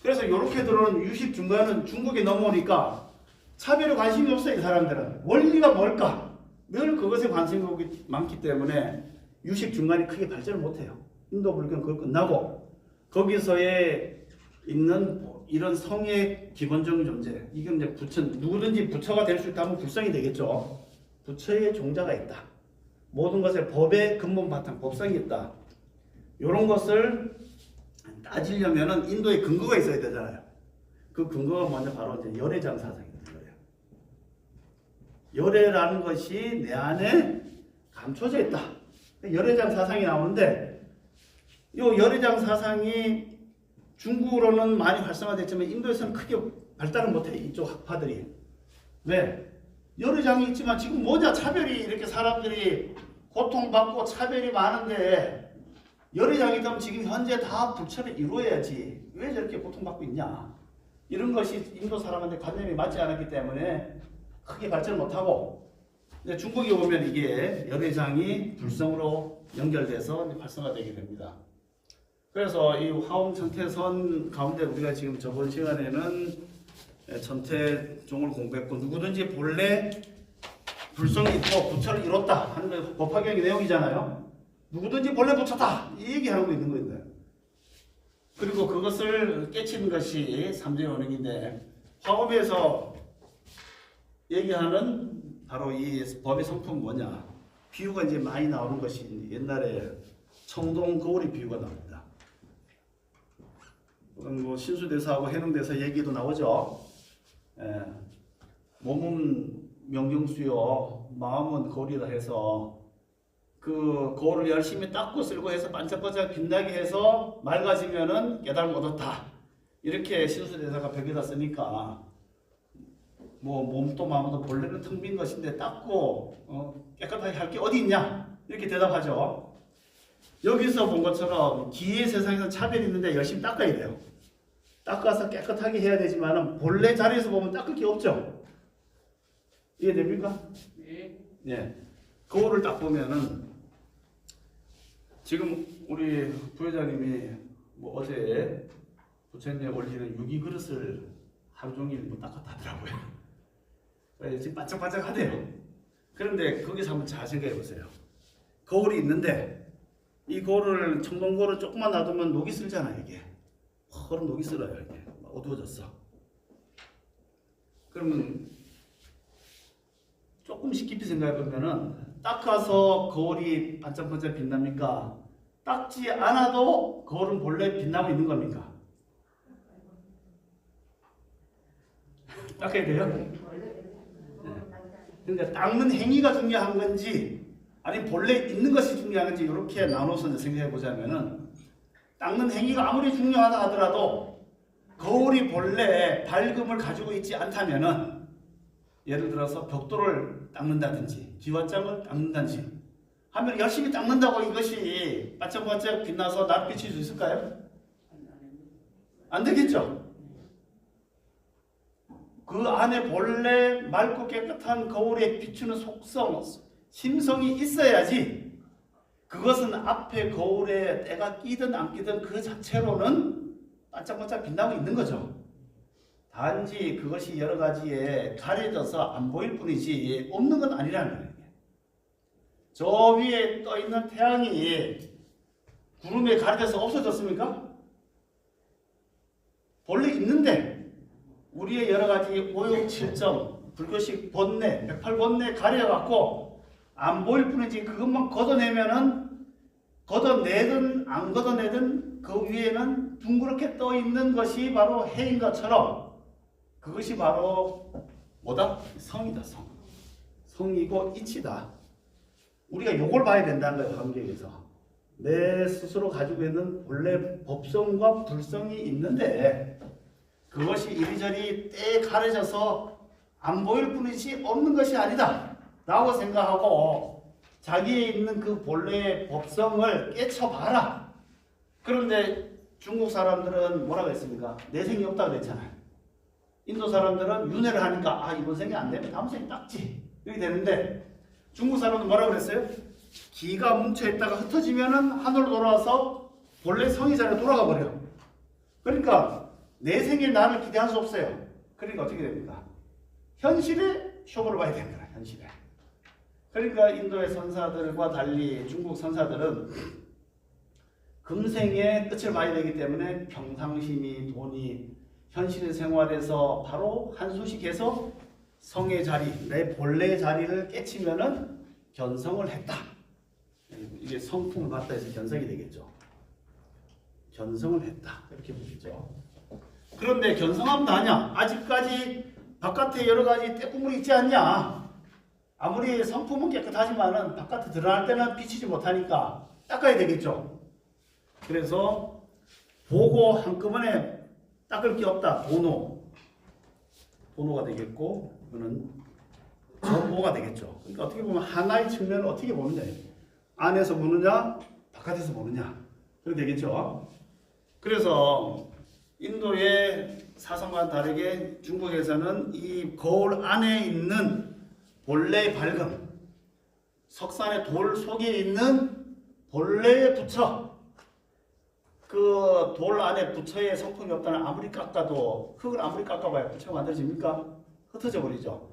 그래서 이렇게 들어오는 유식 중간은 중국에 넘어오니까 차별에 관심이 없어요, 이 사람들은. 원리가 뭘까? 늘 그것에 관심이 많기 때문에 유식 중간이 크게 발전을 못해요. 인도 불교는 그걸 끝나고 거기서의 있는 이런 성의 기본적인 존재, 이건 이제 부처, 누구든지 부처가 될 수 있다면 불성이 되겠죠. 부처의 종자가 있다. 모든 것의 법의 근본 바탕, 법성이 있다. 이런 것을 따지려면은 인도에 근거가 있어야 되잖아요. 그 근거가 먼저 바로 이제 열애장 사상입니다. 열애라는 것이 내 안에 감춰져 있다. 열애장 사상이 나오는데, 이 열애장 사상이 중국으로는 많이 활성화됐지만 인도에서는 크게 발달을 못해요, 이쪽 학파들이. 왜? 열애장이 있지만 지금 뭐냐, 차별이 이렇게 사람들이 고통받고 차별이 많은데 열애장이 있다면 지금 현재 다 불처를 이루어야지 왜 저렇게 고통받고 있냐, 이런 것이 인도 사람한테 관념이 맞지 않았기 때문에 크게 발전을 못하고, 중국에 오면 이게 열애장이 불성으로 연결돼서 활성화되게 됩니다. 그래서 이 화엄 천태선 가운데 우리가 지금 저번 시간에는 천태종을 공부했고, 누구든지 본래 불성이 있고 부처를 이뤘다 하는 게 법화경의 내용이잖아요. 누구든지 본래 부처다 이 얘기하고 있는 거예요. 그리고 그것을 깨치는 것이 삼재의 원행인데, 화엄에서 얘기하는 바로 이 법의 성품은 뭐냐, 비유가 이제 많이 나오는 것이 옛날에 청동 거울이 비유가 나옵니다. 뭐 신수대사하고 해능대사 얘기도 나오죠. 몸은 명경수요 마음은 거울이다 해서 그 거울을 열심히 닦고 쓸고 해서 반짝반짝 빛나게 해서 맑아지면은 깨달음 얻었다, 이렇게 신수대사가 벽에다 쓰니까 뭐 몸도 마음도 본래는 텅 빈 것인데 닦고 깨끗하게 할 게 어디 있냐, 이렇게 대답하죠. 여기서 본 것처럼 기의 세상에서 차별이 있는데 열심히 닦아야 돼요. 닦아서 깨끗하게 해야 되지만 본래 자리에서 보면 닦을 게 없죠. 이해됩니까? 네. 거울을 딱 보면은 지금 우리 부회장님이 뭐 어제 부처님에 올리는 유기 그릇을 하루 종일 뭐 닦았다더라고요. 지금 반짝반짝하대요. 그런데 거기서 한번 잘 생각해 보세요. 거울이 있는데 이 거울을 청동 거울을 조금만 놔두면 녹이 슬잖아요. 이게 허른 녹이 슬어요. 이게 어두워졌어. 그러면 조금씩 깊이 생각해 보면은 닦아서 거울이 반짝반짝 빛납니까? 닦지 않아도 거울은 본래 빛나고 있는 겁니까? 닦아야 돼요? 네. 그러니까 닦는 행위가 중요한 건지 아니 본래 있는 것이 중요한 건지 이렇게 나눠서 생각해 보자면은 닦는 행위가 아무리 중요하다 하더라도 거울이 본래 밝음을 가지고 있지 않다면은 예를 들어서 벽돌을 닦는다든지 기와장을 닦는다든지 하면 열심히 닦는다고 이것이 반짝반짝 빛나서 날 비칠 수 있을까요? 안 되겠죠? 그 안에 본래 맑고 깨끗한 거울에 비추는 속성, 심성이 있어야지 그것은 앞에 거울에 때가 끼든 안 끼든 그 자체로는 반짝반짝 빛나고 있는 거죠. 단지 그것이 여러 가지에 가려져서 안 보일 뿐이지 없는 건 아니라는 거예요. 저 위에 떠 있는 태양이 구름에 가려져서 없어졌습니까? 본래 있는데 우리의 여러 가지 오욕칠정, 불교식 번뇌, 108번뇌 가려갖고 안 보일 뿐이지 그것만 걷어내면은 걷어내든 안 걷어내든 그 위에는 둥그렇게 떠 있는 것이 바로 해인 것처럼 그것이 바로 뭐다? 성이다. 성이고 이치다. 우리가 요걸 봐야 된다는 거예요. 환경에서 내 스스로 가지고 있는 본래 법성과 불성이 있는데 그것이 이리저리 때에 가려져서 안 보일 뿐이지 없는 것이 아니다 라고 생각하고 자기에 있는 그 본래의 법성을 깨쳐봐라. 그런데 중국 사람들은 뭐라고 했습니까? 내생이 없다고 그랬잖아요. 인도 사람들은 윤회를 하니까 아 이번 생이 안 되면 다음 생이 닦지 이렇게 되는데 중국 사람은 뭐라고 그랬어요? 기가 뭉쳐있다가 흩어지면은 하늘로 돌아와서 본래 성이 자리로 돌아가 버려. 그러니까 내 생에 나를 기대할 수 없어요. 그러니까 어떻게 됩니까? 현실에 쇼부를 봐야 되는 거야. 현실에. 그러니까 인도의 선사들과 달리 중국 선사들은 금생의 끝을 봐야 되기 때문에 평상심이 돈이 현실의 생활에서 바로 한수씩 해서 성의 자리, 내 본래의 자리를 깨치면은 견성을 했다. 이게 성품을 받다 해서 견성이 되겠죠. 견성을 했다. 이렇게 보시죠. 그런데 견성하면 다냐? 아직까지 바깥에 여러 가지 때꾸물이 있지 않냐? 아무리 성품은 깨끗하지만은 바깥에 드러날 때는 비치지 못하니까 닦아야 되겠죠. 그래서 보고 한꺼번에 닦을 게 없다. 도노가 되겠고 이거는 전보가 되겠죠. 그러니까 어떻게 보면 하나의 측면을 어떻게 보느냐, 안에서 보느냐, 바깥에서 보느냐 그렇게 되겠죠. 그래서 인도의 사상과는 다르게 중국에서는 이 거울 안에 있는 본래의 밝음, 석산의 돌 속에 있는 본래의 부처, 그 돌 안에 부처의 성품이 없다는 아무리 깎아도 흙을 아무리 깎아봐야 부처가 만들어집니까? 흩어져 버리죠.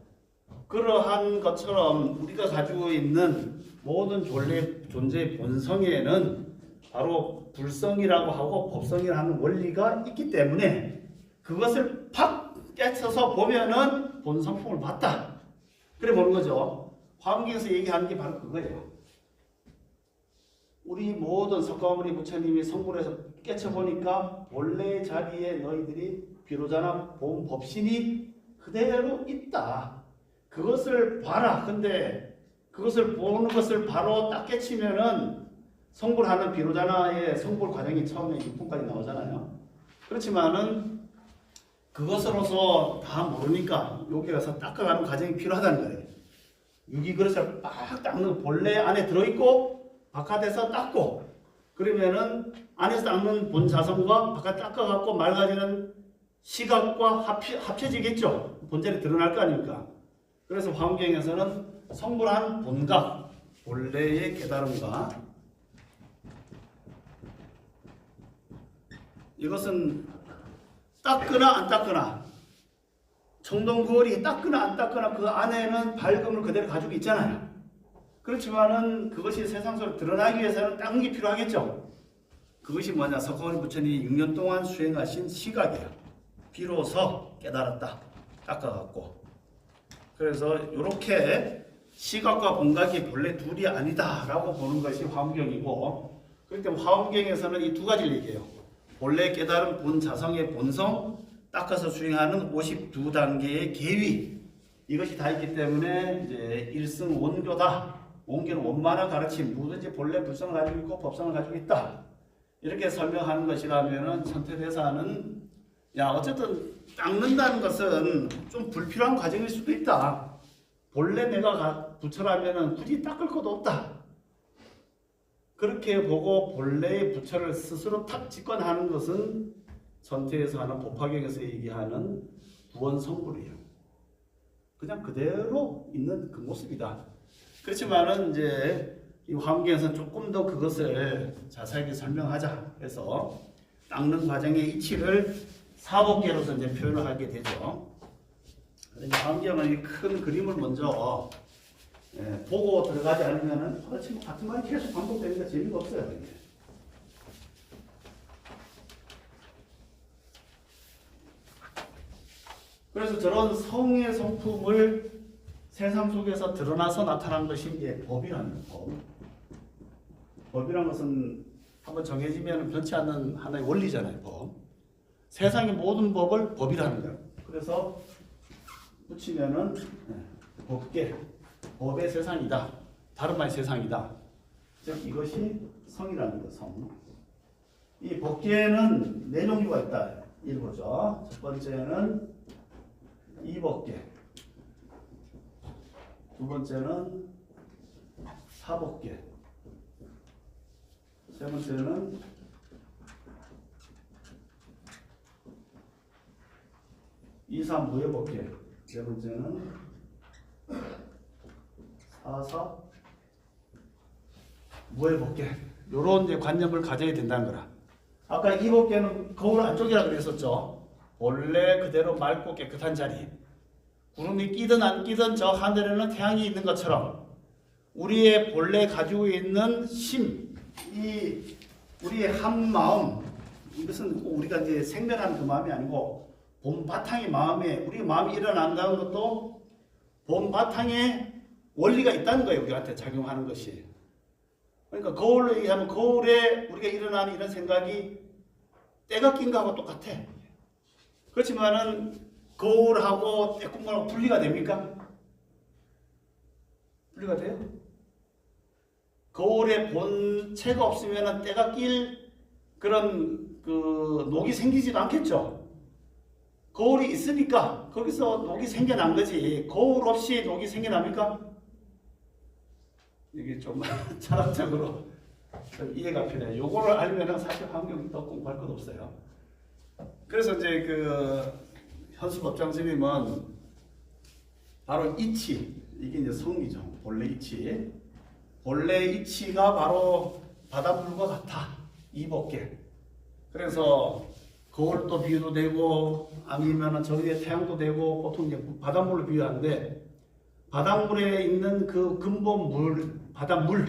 그러한 것처럼 우리가 가지고 있는 모든 존재의 본성에는 바로 불성이라고 하고 법성이라는 원리가 있기 때문에 그것을 팍 깨쳐서 보면은 본성품을 봤다. 그래 보는 거죠. 화엄경에서 얘기하는 게 바로 그거예요. 우리 모든 석가모니 부처님이 성불에서 깨쳐보니까 본래 자리에 너희들이 비로자나 본 법신이 그대로 있다. 그것을 봐라. 근데 그것을 보는 것을 바로 딱 깨치면은 성불하는 비로자나의 성불 과정이 처음에 6분까지 나오잖아요. 그렇지만은 그것으로서 다 모르니까 여기 가서 닦아가는 과정이 필요하다는 거예요. 유기 그릇을 빡 닦는 본래 안에 들어있고 바깥에서 닦고 그러면은 안에서 닦는 본 자성과 바깥 닦아갖고 맑아지는 시각과 합쳐지겠죠. 본전에 드러날 거 아닙니까? 그래서 화엄경에서는 성불한 본각, 본래의 깨달음과 이것은 닦거나 안 닦거나, 청동거울이 닦거나 안 닦거나 그 안에는 밝음을 그대로 가지고 있잖아요. 그렇지만은 그것이 세상 속으로 드러나기 위해서는 닦는 게 필요하겠죠. 그것이 뭐냐? 석가모니 부처님이 6년 동안 수행하신 시각이에요. 비로소 깨달았다. 닦아갖고. 그래서 이렇게 시각과 본각이 본래 둘이 아니다라고 보는 것이 화엄경이고, 그렇기 때문에 화엄경에서는 이 두 가지를 얘기해요. 본래 깨달은 본 자성의 본성, 닦아서 수행하는 52단계의 계위, 이것이 다 있기 때문에 이제 일승 원교다. 원교는 원만한 가르침, 누구든지 본래 불성을 가지고 있고 법성을 가지고 있다. 이렇게 설명하는 것이라면은 천태대사는 야 어쨌든 닦는다는 것은 좀 불필요한 과정일 수도 있다. 본래 내가 부처라면은 굳이 닦을 것도 없다. 그렇게 보고 본래의 부처를 스스로 탁 직관하는 것은 천태에서 하는 법화경에서 얘기하는 부원성불이에요. 그냥 그대로 있는 그 모습이다. 그렇지만은 이제 이 화엄경에서는 조금 더 그것을 자세하게 설명하자 해서 닦는 과정의 이치를 사법계로서 이제 표현을 하게 되죠. 화엄경은 이 큰 그림을 먼저 보고 들어가지 않으면은 지금 같은 말이 계속 반복되니까 재미가 없어요. 이게. 그래서 저런 성의 성품을 세상 속에서 드러나서 나타난 것이 이제 법이라는 법. 법이라는 것은 한번 정해지면 변치 않는 하나의 원리잖아요. 법. 세상의 모든 법을 법이라는 거예요. 그래서 붙이면은 법계, 법의 세상이다. 다른 말이 세상이다. 즉 이것이 성이라는 거, 성. 이 법계는 네 종류가 있다. 읽어보죠. 첫 번째는 이법계, 두 번째는 사법계, 세 번째는 이사무예법계, 네 번째는 사사무예법계. 요런 이제 관념을 가져야 된다는 거라. 아까 이법계는 거울 안쪽이라 그랬었죠. 원래 그대로 맑고 깨끗한 자리. 구름이 끼든 안 끼든 저 하늘에는 태양이 있는 것처럼 우리의 본래 가지고 있는 심, 이 우리의 한 마음, 이것은 꼭 우리가 이제 생멸하는 그 마음이 아니고 본 바탕의 마음에 우리 마음이 일어난다는 것도 본 바탕에 원리가 있다는 거예요. 우리한테 작용하는 것이. 그러니까 거울로 얘기하면 거울에 우리가 일어나는 이런 생각이 때가 낀 거하고 똑같아. 그렇지만은 거울하고 때꿈하고 분리가 됩니까? 분리가 돼요? 거울에 본체가 없으면 때가 낄 그런 그 녹이 생기지도 않겠죠. 거울이 있으니까 거기서 녹이 생겨난 거지. 거울 없이 녹이 생겨납니까? 이게 좀 철학적으로 좀 이해가 필요해요. 요거를 알면은 사실 환경이 더 공부할 것 없어요. 그래서 이제 그 현수법장 스님은 바로 이치, 이게 이제 성이죠. 본래 이치. 본래 이치가 바로 바닷물과 같아. 이법계. 그래서 거울도 비유도 되고 아니면 저기에 태양도 되고 보통 이제 바닷물로 비유하는데 바닷물에 있는 그 근본 물, 바닷물,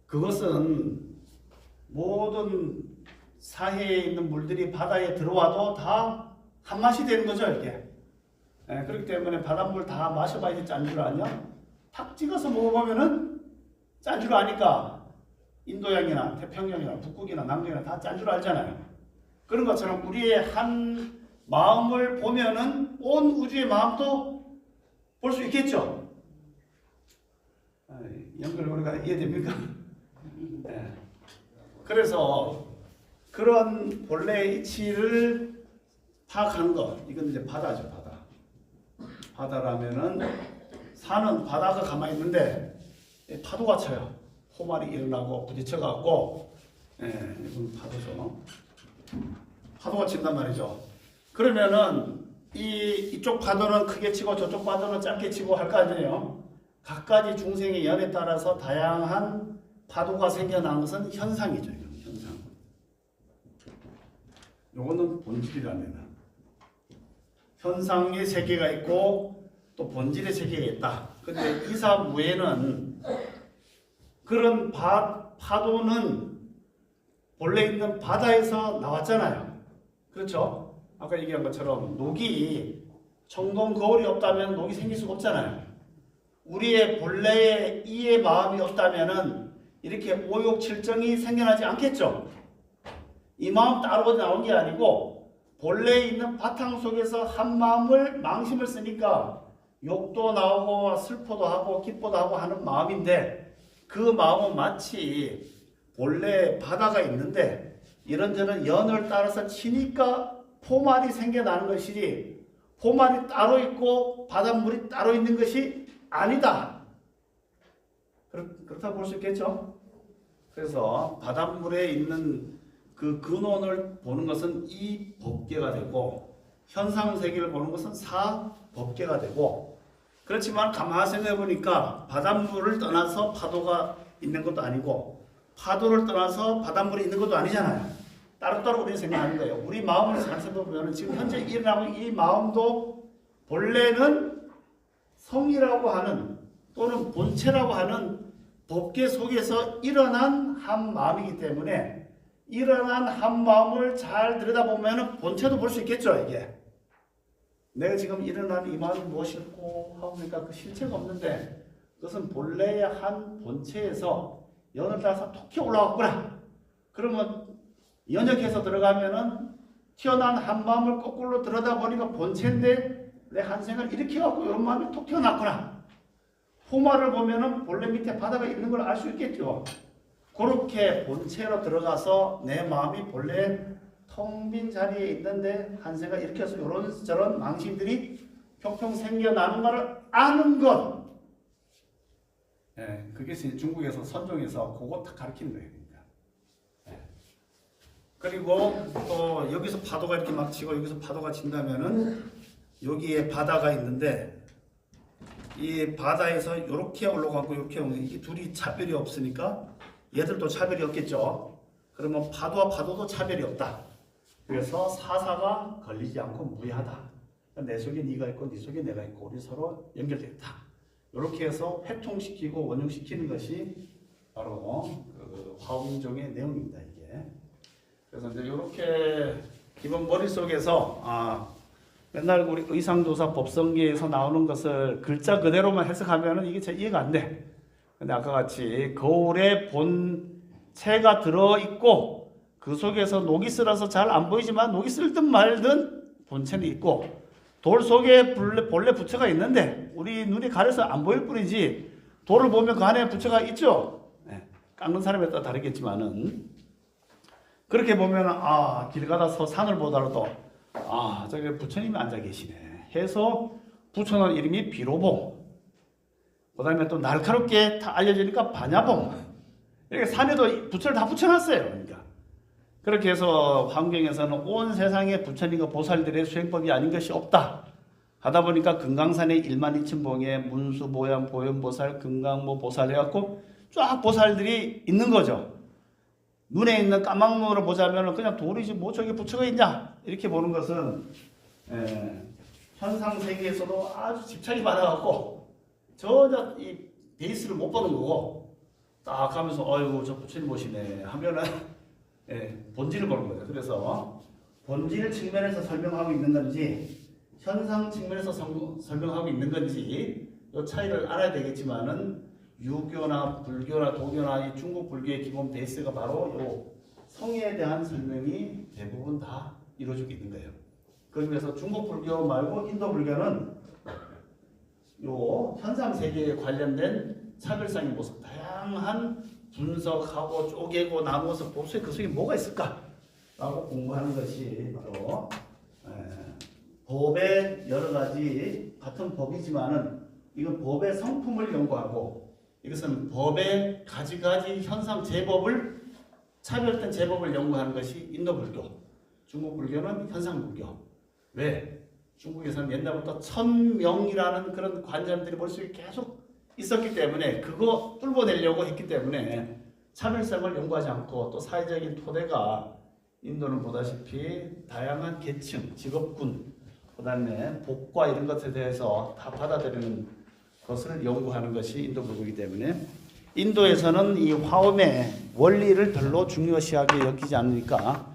그것은 모든 사해에 있는 물들이 바다에 들어와도 다 한 맛이 되는 거죠, 이게. 그렇기 때문에 바닷물 다 마셔봐야지 짠 줄 아냐? 탁 찍어서 먹어보면은 짠 줄 아니까 인도양이나 태평양이나 북극이나 남극이나 다 짠 줄 알잖아요. 그런 것처럼 우리의 한 마음을 보면은 온 우주의 마음도 볼 수 있겠죠. 연결고리가 이해됩니까? 네. 그래서 그런 본래의 이치를 파악하는 것, 이건 이제 바다죠, 바다. 바다라면은 산은 바다가 가만히 있는데 파도가 쳐요. 호말이 일어나고 부딪혀갖고, 이건 파도죠. 파도가 친단 말이죠. 그러면은 이쪽 파도는 크게 치고 저쪽 파도는 짧게 치고 할 거 아니에요. 각가지 중생의 연에 따라서 다양한 파도가 생겨나는 것은 현상이죠. 현상. 요거는 본질이랍니다. 현상의 세계가 있고 또 본질의 세계가 있다. 근데 이사무에는 그런 파도는 본래 있는 바다에서 나왔잖아요. 그렇죠? 아까 얘기한 것처럼 녹이 청동 거울이 없다면 녹이 생길 수가 없잖아요. 우리의 본래의 이의 마음이 없다면은 이렇게 오욕칠정이 생겨나지 않겠죠. 이 마음 따로 나온 게 아니고 본래 있는 바탕 속에서 한 마음을 망심을 쓰니까 욕도 나오고 슬퍼도 하고 기뻐도 하고 하는 마음인데 그 마음은 마치 본래 바다가 있는데 이런저런 연을 따라서 치니까 포말이 생겨나는 것이지 포말이 따로 있고 바닷물이 따로 있는 것이 아니다. 그렇다고 볼 수 있겠죠. 그래서 바닷물에 있는 그 근원을 보는 것은 이 법계가 되고 현상세계를 보는 것은 사 법계가 되고 그렇지만 가만히 생각해 보니까 바닷물을 떠나서 파도가 있는 것도 아니고 파도를 떠나서 바닷물이 있는 것도 아니잖아요. 따로따로 우리는 생각하는 거예요. 우리 마음을 생각해 보면 지금 현재 일어나고 있는 이 마음도 본래는 성이라고 하는 또는 본체라고 하는 법계 속에서 일어난 한 마음이기 때문에 일어난 한 마음을 잘 들여다보면 본체도 볼 수 있겠죠. 이게 내가 지금 일어난 이 마음이 무엇일고 하고 보니까 그 실체가 없는데 그것은 본래의 한 본체에서 연을 따라서 톡 튀어 올라왔구나. 그러면 연역해서 들어가면은 튀어나온 한 마음을 거꾸로 들여다보니까 본체인데 내 한 생을 이렇게 갖고 이런 마음이 톡 튀어나왔구나. 포마를 보면은 본래 밑에 바다가 있는 걸 알 수 있겠죠. 그렇게 본체로 들어가서 내 마음이 본래 텅 빈 자리에 있는데 한세가 이렇게 해서 이런 저런 망신들이 평평 생겨나는 것을 아는 것. 예, 그게 중국에서 선종에서 그거 다 가르치는 거예요. 그러니까. 예. 그리고 또 여기서 파도가 이렇게 막 치고 여기서 파도가 친다면은 여기에 바다가 있는데 이 바다에서 이렇게 올라가고 이렇게 오는 이 둘이 차별이 없으니까 얘들도 차별이 없겠죠. 그러면 파도와 파도도 차별이 없다. 그래서 사사가 걸리지 않고 무해하다. 내 속에 네가 있고 네 속에 내가 있고 우리 서로 연결되었다. 이렇게 해서 회통시키고 원용시키는 것이 바로 그 화엄종의 내용입니다. 이게. 그래서 이제 이렇게 기본 머릿속에서 맨날 우리 의상조사 법성계에서 나오는 것을 글자 그대로만 해석하면은 이게 잘 이해가 안 돼. 근데 아까 같이 거울에 본체가 들어있고 그 속에서 녹이 슬어서 잘 안 보이지만 녹이 슬든 말든 본체는 있고 돌 속에 본래 부처가 있는데 우리 눈이 가려서 안 보일 뿐이지 돌을 보면 그 안에 부처가 있죠. 네. 깎는 사람에 따라 다르겠지만은 그렇게 보면 길 가다서 산을 보더라도 저기 부처님이 앉아 계시네 해서 부처는 이름이 비로봉. 그 다음에 또 날카롭게 다 알려지니까 반야봉. 이렇게 산에도 부처를 다 붙여놨어요. 그러니까. 그렇게 해서 환경에서는 온 세상의 부처님과 보살들의 수행법이 아닌 것이 없다. 하다 보니까 금강산의 12,000봉에 문수, 보양, 보현보살, 금강모 보살 해갖고 쫙 보살들이 있는 거죠. 눈에 있는 까막눈으로 보자면 그냥 돌이지 뭐 저기 부처가 있냐 이렇게 보는 것은 현상 세계에서도 아주 집착이 많아갖고 전혀 이 베이스를 못 보는 거고 딱 하면서 어이구 저 부처님 보시네 하면은 본질을 보는 거죠. 그래서 본질 측면에서 설명하고 있는 건지 현상 측면에서 설명하고 있는 건지 이 차이를 알아야 되겠지만은 유교나 불교나 도교나 이 중국 불교의 기본 베이스가 바로 이 성에 대한 설명이 대부분 다 이루어지고 있는 거예요. 그래서 중국 불교 말고 인도 불교는 요 현상 세계에 관련된 차별상의 모습, 다양한 분석하고 쪼개고 나누어서 도대체 그 속에 뭐가 있을까라고 공부하는 것이 바로 법의 여러 가지 같은 법이지만은 이건 법의 성품을 연구하고 이것은 법의 가지가지 현상 제법을 차별된 제법을 연구하는 것이 인도 불교, 중국 불교는 현상 불교. 왜? 중국에서는 옛날부터 천명이라는 그런 관념들이 머릿속에 계속 있었기 때문에 그거 뚫어내려고 했기 때문에 차별성을 연구하지 않고 또 사회적인 토대가 인도는 보다시피 다양한 계층, 직업군, 그다음에 복과 이런 것에 대해서 다 받아들이는 것을 연구하는 것이 인도 부부이기 때문에 인도에서는 이 화엄의 원리를 별로 중요시하게 여기지 않으니까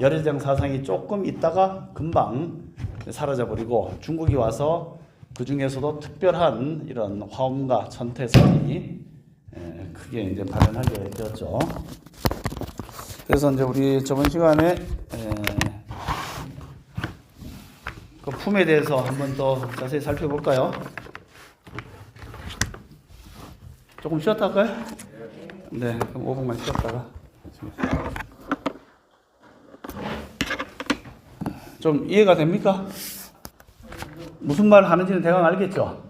열애장 사상이 조금 있다가 금방 사라져버리고 중국이 와서 그 중에서도 특별한 이런 화엄과 천태설이 크게 이제 발현하게 되었죠. 그래서 이제 우리 저번 시간에 그 품에 대해서 한번 더 자세히 살펴볼까요? 조금 쉬었다 할까요? 네, 그럼 5분만 쉬었다가. 좀 이해가 됩니까? 무슨 말 하는지는 대강 알겠죠?